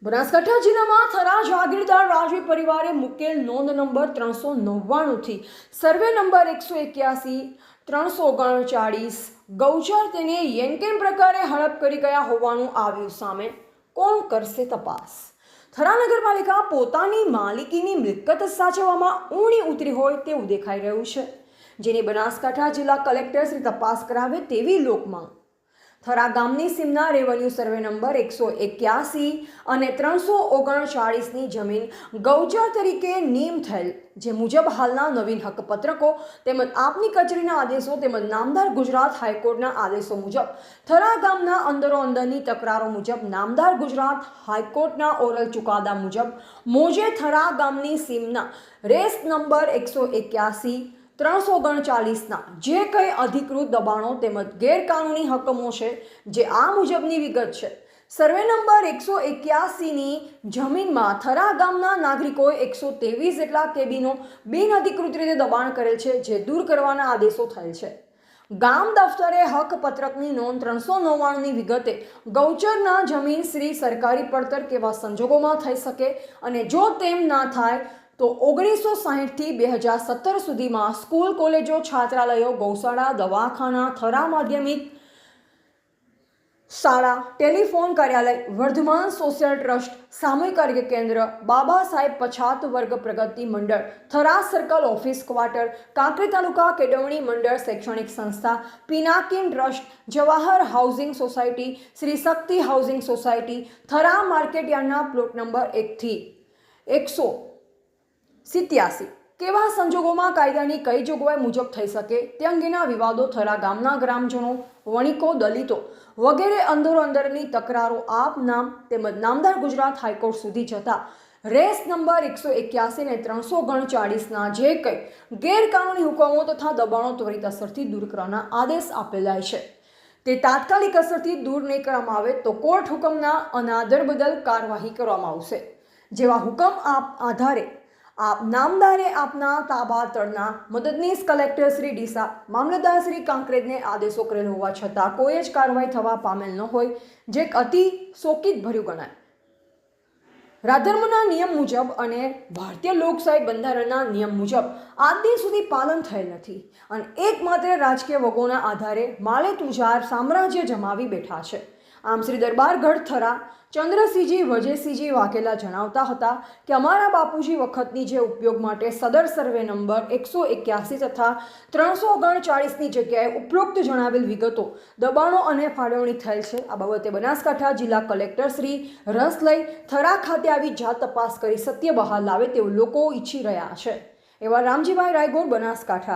બનાસકાંઠા જિલ્લામાં થરા જાગીરદાર રાજવી પરિવારે મૂકેલ નોંધ નંબર 399 સર્વે નંબર 181 339 ગૌચર તેને યેનકેન પ્રકારે હડપ કરી ગયા હોવાનું આવ્યું સામે. કોણ કરશે તપાસ? થરા નગરપાલિકા પોતાની માલિકીની મિલકત સાચવવામાં ઊણી ઉતરી હોય તેવું દેખાઈ રહ્યું છે, જેની બનાસકાંઠા જિલ્લા કલેક્ટર શ્રી તપાસ કરાવે તેવી લોકમાંગ. થરા ગામની સીમના રેવન્યુ સર્વે નંબર 181 અને 339ની જમીન ગૌચર તરીકે નિયમ થયેલ, જે મુજબ હાલના નવીન હકપત્રકો તેમજ આપની કચેરીના આદેશો તેમજ નામદાર ગુજરાત હાઈકોર્ટના આદેશો મુજબ થરા ગામના અંદરોઅંદરની તકરારો મુજબ નામદાર ગુજરાત હાઈકોર્ટના ઓરલ ચુકાદા મુજબ મોજે થરા ગામની સીમના રેસ નંબર 181 339ના જે કંઈ અધિકૃત દબાણો તેમજ ગેરકાનૂની હકમો છે, જે આ મુજબની વિગત છે. સર્વે નંબર 181ની જમીનમાં થરા ગામના નાગરિકોએ 123 જેટલા કેબીનો બિનઅધિકૃત રીતે દબાણ કરેલ છે, જે દૂર કરવાના આદેશો થયેલ છે. ગામ દફતરે હકપત્રકની નોંધ 399ની વિગતે ગૌચરના જમીન શ્રી સરકારી પડતર કેવા સંજોગોમાં થઈ શકે, અને જો તેમ ના થાય તો 1960થી 2017 સુધીમાં સ્કૂલ, કોલેજો, છાત્રાલયો, ગૌશાળા, દવાખાના, થરા માધ્યમિક શાળા, ટેલિફોન કાર્યાલય, વર્ધમાન સોશિયલ ટ્રસ્ટ, સામૂહિક આરોગ્ય કેન્દ્ર, બાબા સાહેબ પછાત વર્ગ પ્રગતિ મંડળ, Thara circle office quarter, Kankri તાલુકા કેળવણી મંડળ, શૈક્ષણિક સંસ્થા, Pinakin trust, Jawahar housing society, Shri Shakti housing society, Thara market યાર્ડના પ્લોટ નંબર 1 થી 187 કેવા સંજોગોમાં કાયદાની કઈ જોગવાઈ મુજબ થઈ શકે તે અંગેના વિવાદો થરા ગામના ગ્રામજનો, વણિકો, દલિતો વગેરે અંદરોઅંદરની તકરારો આપ નામ તેમજ નામદાર ગુજરાત હાઈકોર્ટ સુધી જતા રેસ નંબર 181 અને 339ના જે કંઈ ગેરકાનૂની હુકમો તથા દબાણો ત્વરિત અસરથી દૂર કરવાના આદેશ આપેલા છે, તે તાત્કાલિક અસરથી દૂર નહીં કરવામાં આવે તો કોર્ટ હુકમના અનાદર બદલ કાર્યવાહી કરવામાં આવશે. જેવા હુકમ આધારે આપ નામદારે આપના તાબા તળના મદદનીશ કલેક્ટર શ્રી ડીસા, મામલતદાર શ્રી કાંકરેજને આદેશો કરેલ હોવા છતાં કોઈ જ કાર્યવાહી થવા પામેલ ન હોય, જે અતિ શોકિત ભર્યું ગણાય. રાજધર્મના નિયમ મુજબ અને ભારતીય લોકશાહી બંધારણના નિયમ મુજબ આજ દિન સુધી પાલન થયેલ નથી, અને એકમાત્ર રાજકીય વગોના આધારે માલે તુજાર સામ્રાજ્ય જમાવી બેઠા છે. આમ શ્રી દરબારગઢ થરા ચંદ્રસિંહજી વજયસિંહજી વાઘેલા જણાવતા હતા કે અમારા બાપુજી વખતની જે ઉપયોગ માટે સદર સર્વે નંબર 181 તથા 339ની જગ્યાએ ઉપરોક્ત જણાવેલ વિગતો, દબાણો અને ફાળવણી થયેલ છે. આ બાબતે બનાસકાંઠા જિલ્લા કલેક્ટર શ્રી રસ લઈ થરા ખાતે આવી જાત તપાસ કરી સત્ય બહાર લાવે તેવું લોકો ઈચ્છી રહ્યા છે. એવા રામજીભાઈ રાયગોર, બનાસકાંઠા.